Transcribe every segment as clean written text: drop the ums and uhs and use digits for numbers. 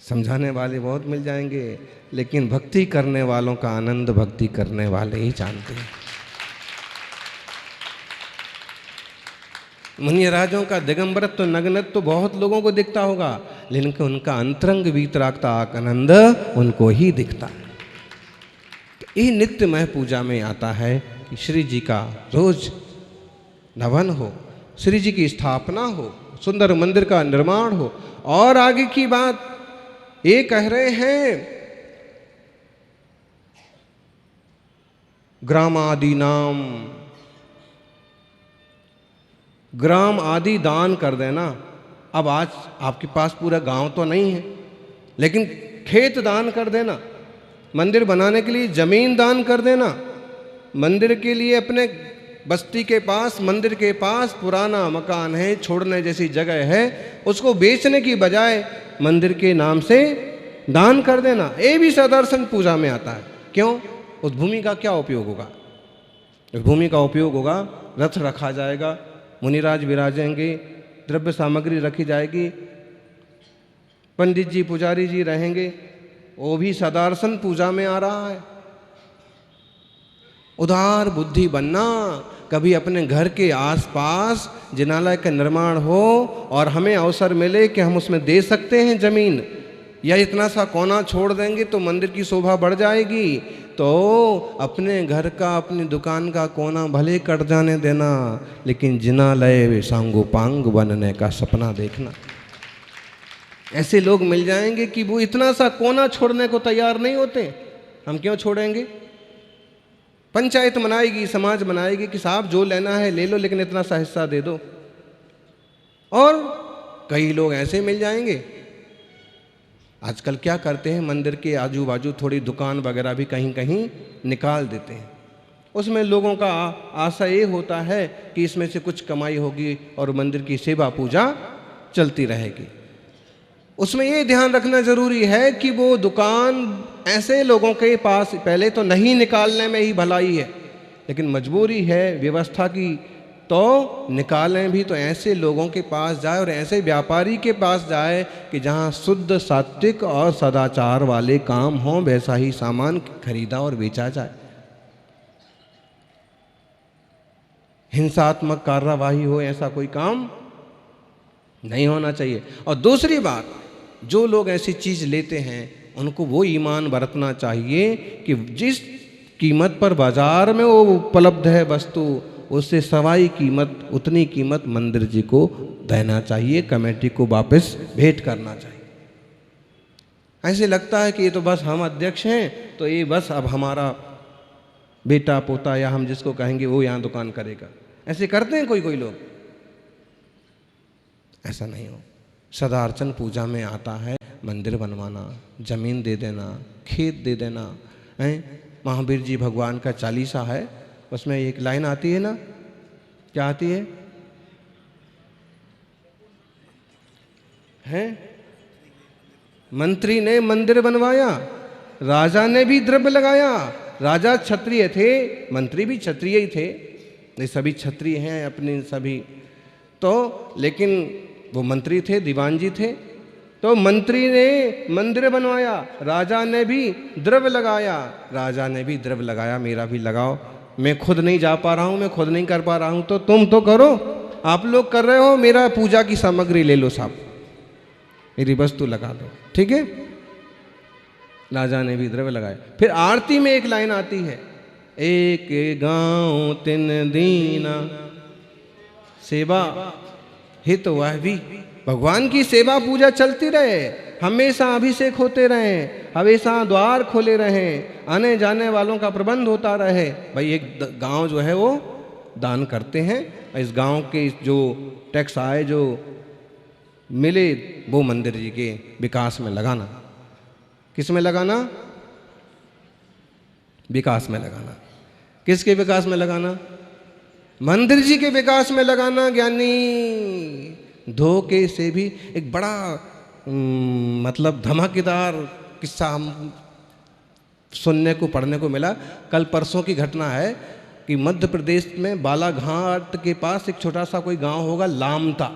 समझाने वाले बहुत मिल जाएंगे, लेकिन भक्ति करने वालों का आनंद भक्ति करने वाले ही जानते हैं। मुनिराजों का दिगंबरत्व नग्नत्व तो बहुत लोगों को दिखता होगा, लेकिन उनका अंतरंग वीतरागता आनंद उनको ही दिखता है। ये नित्यमय पूजा में आता है कि श्री जी का रोज नवन हो, श्री जी की स्थापना हो, सुंदर मंदिर का निर्माण हो। और आगे की बात ये कह रहे हैं, ग्राम आदि नाम, ग्राम आदि दान कर देना। अब आज आपके पास पूरा गांव तो नहीं है, लेकिन खेत दान कर देना, मंदिर बनाने के लिए जमीन दान कर देना, मंदिर के लिए अपने बस्ती के पास, मंदिर के पास पुराना मकान है, छोड़ने जैसी जगह है, उसको बेचने की बजाय मंदिर के नाम से दान कर देना। ये भी सदर्शन पूजा में आता है। क्यों? उस भूमि का क्या उपयोग होगा? उस भूमि का उपयोग होगा, रथ रखा जाएगा, मुनिराज विराजेंगे, द्रव्य सामग्री रखी जाएगी, पंडित जी पुजारी जी रहेंगे, वो भी सदार्शन पूजा में आ रहा है। उदार बुद्धि बनना, कभी अपने घर के आसपास जिनालय का निर्माण हो और हमें अवसर मिले कि हम उसमें दे सकते हैं जमीन, या इतना सा कोना छोड़ देंगे तो मंदिर की शोभा बढ़ जाएगी, तो अपने घर का, अपनी दुकान का कोना भले कट जाने देना, लेकिन जिनालय सांगोपांग बनने का सपना देखना। ऐसे लोग मिल जाएंगे कि वो इतना सा कोना छोड़ने को तैयार नहीं होते। हम क्यों छोड़ेंगे? पंचायत मनाएगी, समाज मनाएगी कि साहब जो लेना है ले लो, लेकिन इतना सा हिस्सा दे दो। और कई लोग ऐसे मिल जाएंगे, आजकल क्या करते हैं, मंदिर के आजू बाजू थोड़ी दुकान वगैरह भी कहीं कहीं निकाल देते हैं। उसमें लोगों का आशा ये होता है कि इसमें से कुछ कमाई होगी और मंदिर की सेवा पूजा चलती रहेगी। उसमें ये ध्यान रखना जरूरी है कि वो दुकान ऐसे लोगों के पास, पहले तो नहीं निकालने में ही भलाई है, लेकिन मजबूरी है व्यवस्था की, तो निकालें भी तो ऐसे लोगों के पास जाए और ऐसे व्यापारी के पास जाए कि जहाँ शुद्ध सात्विक और सदाचार वाले काम हों, वैसा ही सामान खरीदा और बेचा जाए। हिंसात्मक कार्यवाही हो, ऐसा कोई काम नहीं होना चाहिए। और दूसरी बात, जो लोग ऐसी चीज लेते हैं उनको वो ईमान बरतना चाहिए कि जिस कीमत पर बाजार में वो उपलब्ध है वस्तु, उससे सवाई कीमत, उतनी कीमत मंदिर जी को देना चाहिए, कमेटी को वापस भेंट करना चाहिए। ऐसे लगता है कि ये तो बस हम अध्यक्ष हैं, तो ये बस अब हमारा बेटा पोता या हम जिसको कहेंगे वो यहाँ दुकान करेगा। ऐसे करते हैं कोई कोई लोग। ऐसा नहीं हो। सदार्चन पूजा में आता है मंदिर बनवाना, जमीन दे देना, खेत दे देना है। महावीर जी भगवान का चालीसा है, उसमें एक लाइन आती है ना, क्या आती है? मंत्री ने मंदिर बनवाया, राजा ने भी द्रव्य लगाया। राजा क्षत्रिय थे, मंत्री भी क्षत्रिय ही थे, ये सभी क्षत्रिय हैं अपने सभी, तो लेकिन वो मंत्री थे, दीवान जी थे, तो मंत्री ने मंदिर बनवाया, राजा ने भी द्रव्य लगाया। राजा ने भी द्रव्य लगाया, मेरा भी लगाओ, मैं खुद नहीं जा पा रहा हूँ, मैं खुद नहीं कर पा रहा हूँ, तो तुम तो करो, आप लोग कर रहे हो, मेरा पूजा की सामग्री ले लो साहब, मेरी वस्तु लगा दो, ठीक है। राजा ने भी द्रव्य लगाया। फिर आरती में एक लाइन आती है, एक गांव तिन दीना सेवा हित वह भी। भगवान की सेवा पूजा चलती रहे, हमेशा अभिषेक होते रहे, हमेशा द्वार खोले रहे, आने जाने वालों का प्रबंध होता रहे। भाई एक गांव जो है वो दान करते हैं, इस गांव के जो टैक्स आए, जो मिले, वो मंदिर जी के विकास में लगाना। किस में लगाना? विकास में लगाना। किसके विकास में लगाना? मंदिर जी के विकास में लगाना। ज्ञानी धोखे से भी एक बड़ा मतलब धमाकेदार किस्सा हम सुनने को, पढ़ने को मिला। कल परसों की घटना है कि मध्य प्रदेश में बालाघाट के पास एक छोटा सा कोई गांव होगा लामता।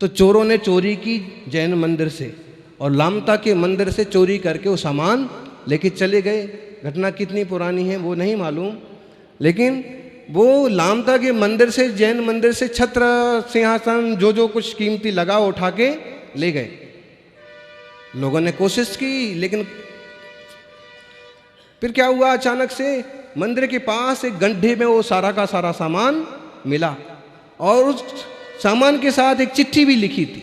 तो चोरों ने चोरी की जैन मंदिर से, और लामता के मंदिर से चोरी करके वो सामान लेके चले गए। घटना कितनी पुरानी है वो नहीं मालूम, लेकिन वो लामता के मंदिर से, जैन मंदिर से छत्र सिंहासन जो जो कुछ कीमती लगा उठा के ले गए। लोगों ने कोशिश की, लेकिन फिर क्या हुआ, अचानक से मंदिर के पास एक गड्ढे में वो सारा का सारा सामान मिला, और उस सामान के साथ एक चिट्ठी भी लिखी थी।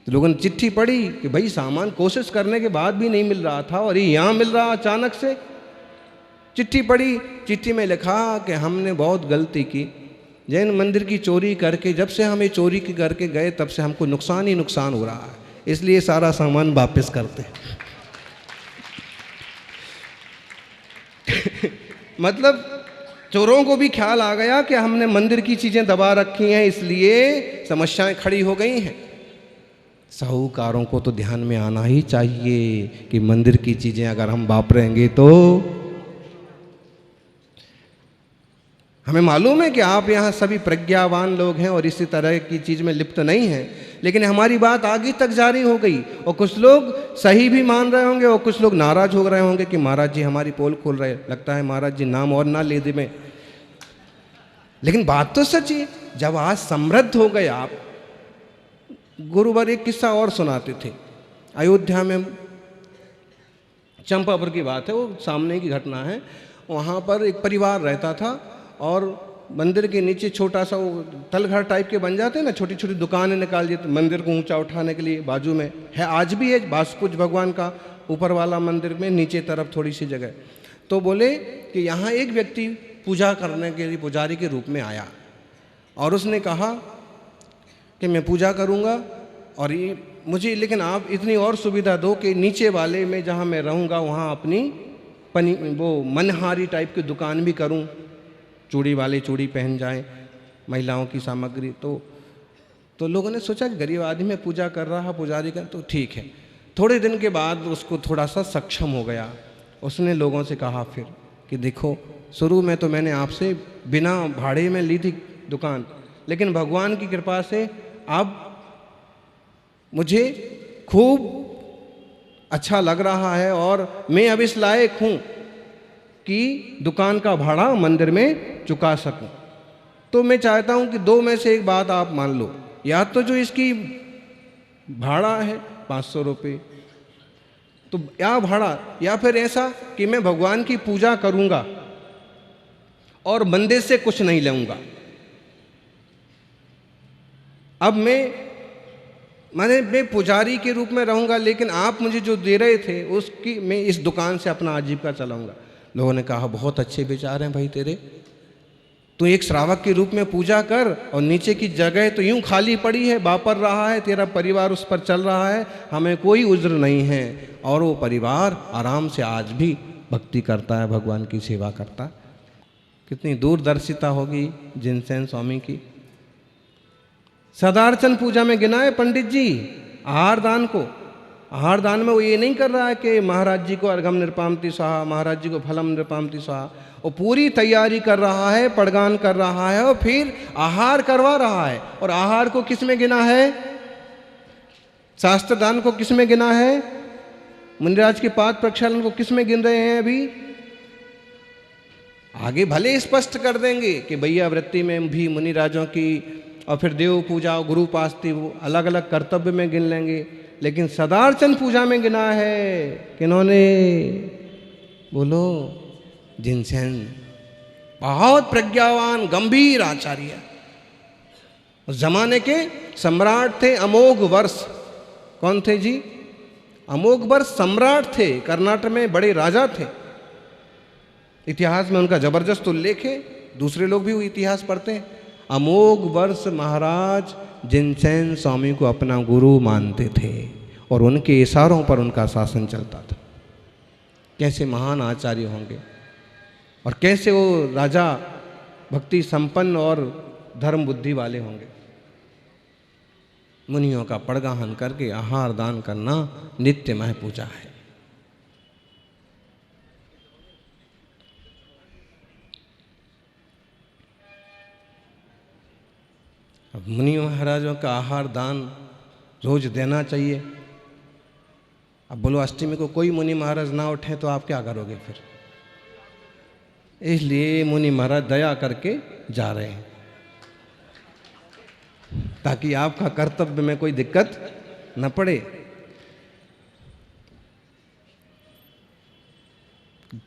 तो लोगों ने चिट्ठी पढ़ी कि भाई सामान कोशिश करने के बाद भी नहीं मिल रहा था और ये यहाँ मिल रहा अचानक से। चिट्ठी पढ़ी, चिट्ठी में लिखा कि हमने बहुत गलती की, जैन मंदिर की चोरी करके, जब से हम ये चोरी करके गए तब से हमको नुकसान ही नुकसान हो रहा है, इसलिए सारा सामान वापस करते हैं। मतलब चोरों को भी ख्याल आ गया कि हमने मंदिर की चीज़ें दबा रखी हैं, इसलिए समस्याएं खड़ी हो गई हैं। साहूकारों को तो ध्यान में आना ही चाहिए कि मंदिर की चीज़ें अगर हम वापरेंगे तो। हमें मालूम है कि आप यहाँ सभी प्रज्ञावान लोग हैं और इसी तरह की चीज़ में लिप्त नहीं हैं, लेकिन हमारी बात आगे तक जारी हो गई और कुछ लोग सही भी मान रहे होंगे और कुछ लोग नाराज हो रहे होंगे कि महाराज जी हमारी पोल खोल रहे, लगता है महाराज जी नाम और ना ले दे में। लेकिन बात तो सच है, जब आज समृद्ध हो गए आप। गुरुवर एक किस्सा और सुनाते थे, अयोध्या में चंपापुर की बात है, वो सामने की घटना है। वहाँ पर एक परिवार रहता था और मंदिर के नीचे छोटा सा वो तलघर टाइप के बन जाते हैं ना, छोटी छोटी दुकानें निकाल देते मंदिर को ऊंचा उठाने के लिए। बाजू में है, आज भी है, बासुकुच भगवान का ऊपर वाला मंदिर में नीचे तरफ थोड़ी सी जगह। तो बोले कि यहाँ एक व्यक्ति पूजा करने के लिए पुजारी के रूप में आया और उसने कहा कि मैं पूजा करूँगा और ये मुझे, लेकिन आप इतनी और सुविधा दो कि नीचे वाले में जहाँ मैं रहूँगा वहाँ अपनी वो मनहारी टाइप की दुकान भी करूँ, चूड़ी वाले चूड़ी पहन जाएं, महिलाओं की सामग्री। तो लोगों ने सोचा कि गरीब आदमी पूजा कर रहा, पुजारी का, तो ठीक है। थोड़े दिन के बाद उसको थोड़ा सा सक्षम हो गया। उसने लोगों से कहा फिर कि देखो, शुरू में तो मैंने आपसे बिना भाड़े में ली थी दुकान, लेकिन भगवान की कृपा से अब मुझे खूब अच्छा लग रहा है और मैं अब इस लायक हूँ कि दुकान का भाड़ा मंदिर में चुका सकूं। तो मैं चाहता हूं कि दो में से एक बात आप मान लो, या तो जो इसकी भाड़ा है 500 रुपये, तो या भाड़ा, या फिर ऐसा कि मैं भगवान की पूजा करूंगा और मंदिर से कुछ नहीं लूंगा। अब मैं पुजारी के रूप में रहूंगा, लेकिन आप मुझे जो दे रहे थे उसकी मैं इस दुकान से अपना आजीविका चलाऊंगा। लोगों ने कहा बहुत अच्छे विचार हैं भाई तेरे, तू एक श्रावक के रूप में पूजा कर और नीचे की जगह तो यूं खाली पड़ी है, वापर रहा है, तेरा परिवार उस पर चल रहा है, हमें कोई उज्र नहीं है। और वो परिवार आराम से आज भी भक्ति करता है, भगवान की सेवा करता है। कितनी दूरदर्शिता होगी जिनसेन स्वामी की। सदार्चन पूजा में गिना है पंडित जी आहार दान को। आहार दान में वो ये नहीं कर रहा है कि महाराज जी को अर्घम नृपामति स्वाहा, महाराज जी को फलम नृपामति स्वाहा। वो पूरी तैयारी कर रहा है, पड़गान कर रहा है और फिर आहार करवा रहा है। और आहार को किस में गिना है? शास्त्र दान को किस में गिना है? मुनिराज के पाद प्रक्षालन को किस में गिन रहे हैं? अभी आगे भले स्पष्ट कर देंगे कि भैया वृत्ति में भी मुनिराजों की, और फिर देव पूजा, गुरु पास्ती, वो अलग अलग कर्तव्य में गिन लेंगे, लेकिन सदार्चन पूजा में गिना है किन्होंने? बोलो, जिनसेन। बहुत प्रज्ञावान गंभीर आचार्य, उस जमाने के सम्राट थे। अमोघ वर्ष कौन थे जी? अमोघ वर्ष सम्राट थे, कर्नाटक में बड़े राजा थे। इतिहास में उनका जबरदस्त उल्लेख है, दूसरे लोग भी वो इतिहास पढ़ते हैं। अमोघ वर्ष महाराज जिनसेन स्वामी को अपना गुरु मानते थे और उनके इशारों पर उनका शासन चलता था। कैसे महान आचार्य होंगे और कैसे वो राजा भक्ति संपन्न और धर्म बुद्धि वाले होंगे। मुनियों का पड़गाहन करके आहार दान करना नित्यमय पूजा है। अब मुनि महाराजों का आहार दान रोज देना चाहिए। अब बोलो अष्टमी को कोई मुनि महाराज ना उठे तो आप क्या करोगे फिर? इसलिए मुनि महाराज दया करके जा रहे हैं ताकि आपका कर्तव्य में कोई दिक्कत न पड़े।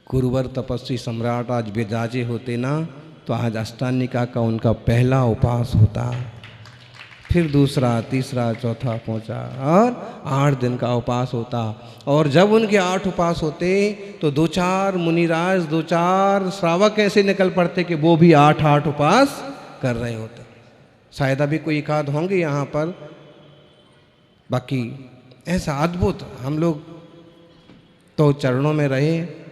गुरुवर तपस्वी सम्राट आज विराजे होते ना तो आज अष्टानिका का उनका पहला उपास होता, फिर दूसरा, तीसरा, चौथा, पांचवा और 8 दिन का उपास होता। और जब उनके 8 उपास होते तो 2-4 मुनिराज, 2-4 श्रावक ऐसे निकल पड़ते कि वो भी 8-8 उपास कर रहे होते। शायद अभी कोई एक आध होंगे यहाँ पर, बाकी ऐसा अद्भुत हम लोग तो चरणों में रहे।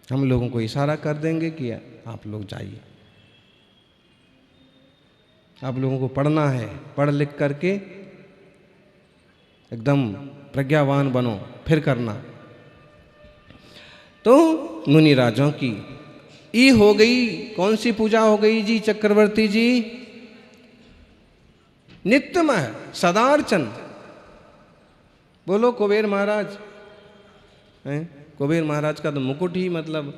हम लोगों को इशारा कर देंगे कि आप लोग जाइए, आप लोगों को पढ़ना है, पढ़ लिख करके एकदम प्रज्ञावान बनो, फिर करना। तो मुनि राजों की ई हो गई। कौन सी पूजा हो गई जी चक्रवर्ती जी? नित्यमय सदार्चन। बोलो कुबेर महाराज हैं? कुबेर महाराज का तो मुकुट ही मतलब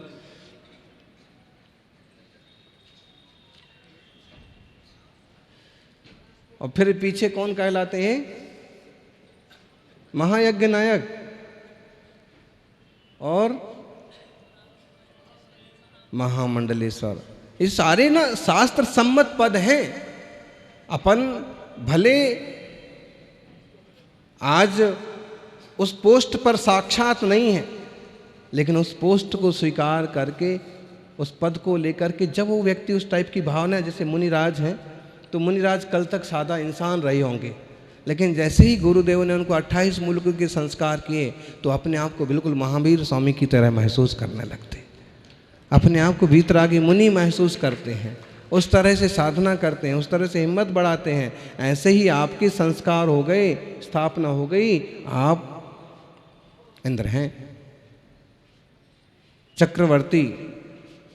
और फिर पीछे कौन कहलाते हैं? महायज्ञ नायक और महामंडलेश्वर। ये सारे ना शास्त्र सम्मत पद हैं। अपन भले आज उस पोस्ट पर साक्षात नहीं है, लेकिन उस पोस्ट को स्वीकार करके, उस पद को लेकर के जब वो व्यक्ति उस टाइप की भावना, जैसे मुनिराज हैं तो मुनिराज कल तक सादा इंसान रहे होंगे, लेकिन जैसे ही गुरुदेव ने उनको 28 मुल्कों के संस्कार किए तो अपने आप को बिल्कुल महावीर स्वामी की तरह महसूस करने लगते, अपने आप को भीतरागी मुनि महसूस करते हैं, उस तरह से साधना करते हैं, उस तरह से हिम्मत बढ़ाते हैं। ऐसे ही आपके संस्कार हो गए, स्थापना हो गई, आप इंद्र हैं, चक्रवर्ती,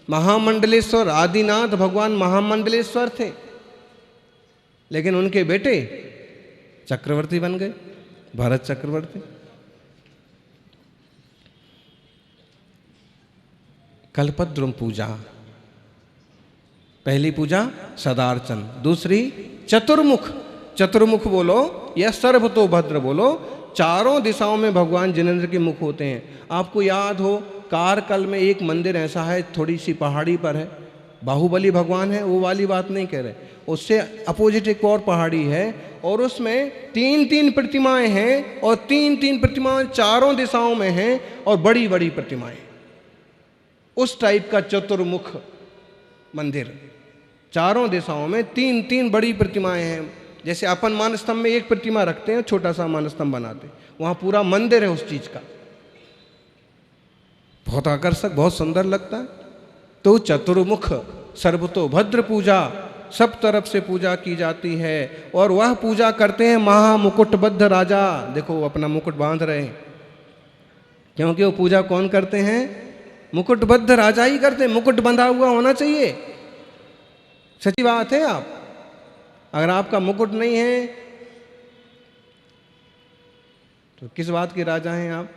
महामंडलेश्वर। आदिनाथ भगवान महामंडलेश्वर थे, लेकिन उनके बेटे चक्रवर्ती बन गए, भरत चक्रवर्ती। कल्पद्रुम पूजा, पहली पूजा सदार्चन, दूसरी चतुर्मुख। चतुर्मुख बोलो या सर्वतोभद्र बोलो, चारों दिशाओं में भगवान जिनेंद्र के मुख होते हैं। आपको याद हो कारकल में एक मंदिर ऐसा है, थोड़ी सी पहाड़ी पर है, बाहुबली भगवान है, वो वाली बात नहीं कह रहे, उससे अपोजिट एक और पहाड़ी है और उसमें 3-3 प्रतिमाएं हैं और 3-3 प्रतिमाएं चारों दिशाओं में हैं और बड़ी बड़ी प्रतिमाएं। उस टाइप का चतुर्मुख मंदिर, चारों दिशाओं में 3-3 बड़ी प्रतिमाएं हैं। जैसे अपन मानस्तंभ में एक प्रतिमा रखते हैं, छोटा सा मानस्तंभ बनाते हैं, वहां पूरा मंदिर है उस चीज का। बहुत आकर्षक, बहुत सुंदर लगता है। तो चतुर्मुख सर्वतोभद्र पूजा, सब तरफ से पूजा की जाती है। और वह पूजा करते हैं महामुकुटबद्ध राजा। देखो वो अपना मुकुट बांध रहे हैं, क्योंकि वो पूजा कौन करते हैं? मुकुटबद्ध राजा ही करते हैं। मुकुट बंधा हुआ होना चाहिए, सच्ची बात है। आप अगर आपका मुकुट नहीं है तो किस बात के राजा हैं आप?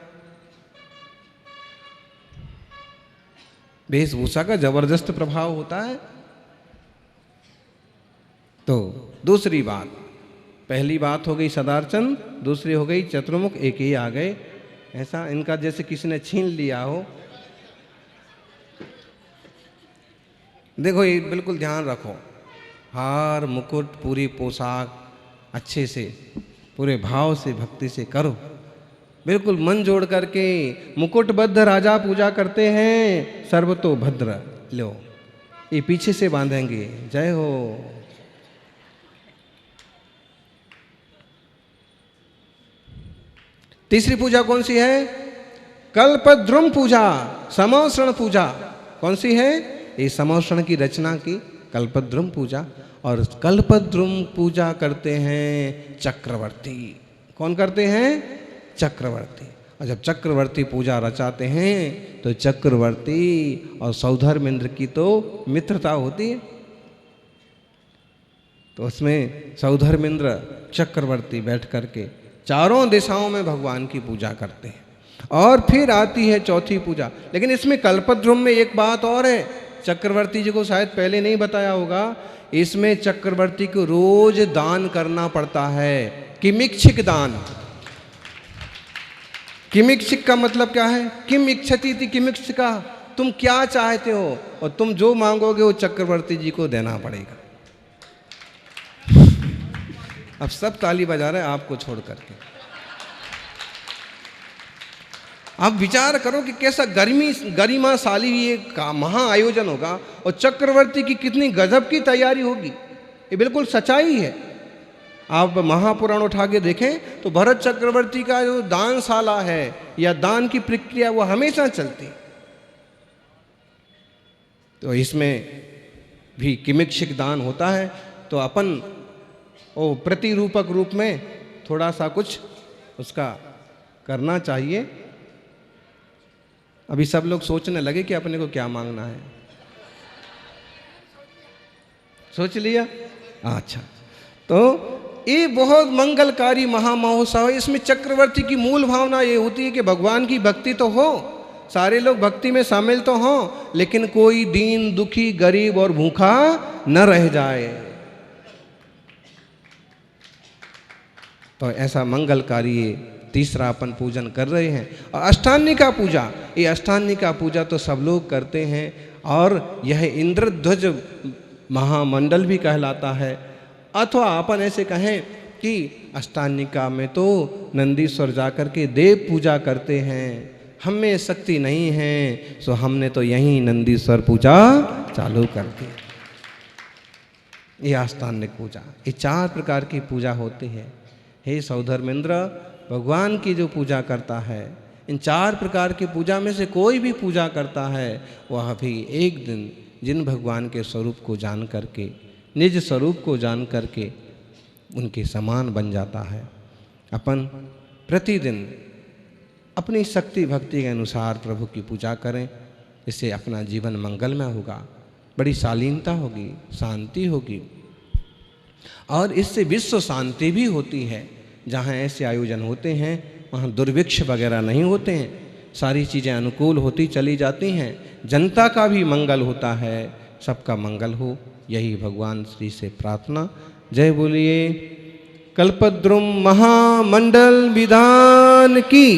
वेशभूषा का जबरदस्त प्रभाव होता है। तो दूसरी बात, पहली बात हो गई सदार्चन, दूसरी हो गई चतुर्मुख, एक ही आ गए। ऐसा इनका जैसे किसी ने छीन लिया हो। देखो ये बिल्कुल ध्यान रखो, हार मुकुट पूरी पोशाक अच्छे से पूरे भाव से भक्ति से करो, बिल्कुल मन जोड़ करके। मुकुटबद्ध राजा पूजा करते हैं, सर्वतोभद्र। लो ये पीछे से बांधेंगे, जय हो। तीसरी पूजा कौन सी है? कल्पद्रुम पूजा, समौसरण पूजा। कौन सी है? ये समौसरण की रचना की कल्पद्रुम पूजा। और कल्पद्रुम पूजा करते हैं चक्रवर्ती। कौन करते हैं? चक्रवर्ती। और जब चक्रवर्ती पूजा रचाते हैं तो तो चक्रवर्ती और सौधर्मेंद्र की तो मित्रता होती है। तो उसमें सौधर्मेंद्र चक्रवर्ती बैठ करके चारों दिशाओं में भगवान की पूजा करते हैं। और फिर आती है चौथी पूजा। लेकिन इसमें कल्पद्रुम में एक बात और है, चक्रवर्ती जी को शायद पहले नहीं बताया होगा, इसमें चक्रवर्ती को रोज दान करना पड़ता है, किमिक्षिक दान। किमिक्षिक का मतलब क्या है? किम इच्छति थी किमिक्षिका, तुम क्या चाहते हो और तुम जो मांगोगे वो चक्रवर्ती जी को देना पड़ेगा। अब सब ताली बजा रहे हैं आपको छोड़ करके। आप विचार करो कि कैसा गरिमाशाली ये का महा आयोजन होगा और चक्रवर्ती की कितनी गजब की तैयारी होगी। ये बिल्कुल सच्चाई है। आप महापुराण उठा के देखें तो भरत चक्रवर्ती का जो दानशाला है या दान की प्रक्रिया वो हमेशा चलती। तो इसमें भी किमिक्षिक दान होता है। तो अपन वो प्रतिरूपक रूप में थोड़ा सा कुछ उसका करना चाहिए। अभी सब लोग सोचने लगे कि अपने को क्या मांगना है। सोच लिया? अच्छा, तो ये बहुत मंगलकारी महामहोत्सव है। इसमें चक्रवर्ती की मूल भावना ये होती है कि भगवान की भक्ति तो हो, सारे लोग भक्ति में शामिल तो हों, लेकिन कोई दीन दुखी गरीब और भूखा न रह जाए। तो ऐसा मंगलकारी ये तीसरा अपन पूजन कर रहे हैं। और अष्टांगिका पूजा, ये अष्टांगिका पूजा तो सब लोग करते हैं और यह इंद्रध्वज महामंडल भी कहलाता है। अथवा अपन ऐसे कहें कि अष्टांगिका में तो नंदीश्वर जाकर के देव पूजा करते हैं। हमें शक्ति नहीं है सो हमने तो यहीं नंदीश्वर पूजा चालू कर दी। ये अष्टांगिक पूजा, ये 4 प्रकार की पूजा होती है। हे सौधर्मेंद्र, भगवान की जो पूजा करता है, इन 4 प्रकार की पूजा में से कोई भी पूजा करता है, वह भी एक दिन जिन भगवान के स्वरूप को जान करके, निज स्वरूप को जान करके उनके समान बन जाता है। अपन प्रतिदिन अपनी शक्ति भक्ति के अनुसार प्रभु की पूजा करें, इससे अपना जीवन मंगलमय होगा, बड़ी शालीनता होगी, शांति होगी और इससे विश्व शांति भी होती है। जहाँ ऐसे आयोजन होते हैं वहाँ दुर्भिक्ष वगैरह नहीं होते हैं, सारी चीज़ें अनुकूल होती चली जाती हैं, जनता का भी मंगल होता है, सबका मंगल हो, यही भगवान श्री से प्रार्थना। जय बोलिए कल्पद्रुम महामंडल विधान की।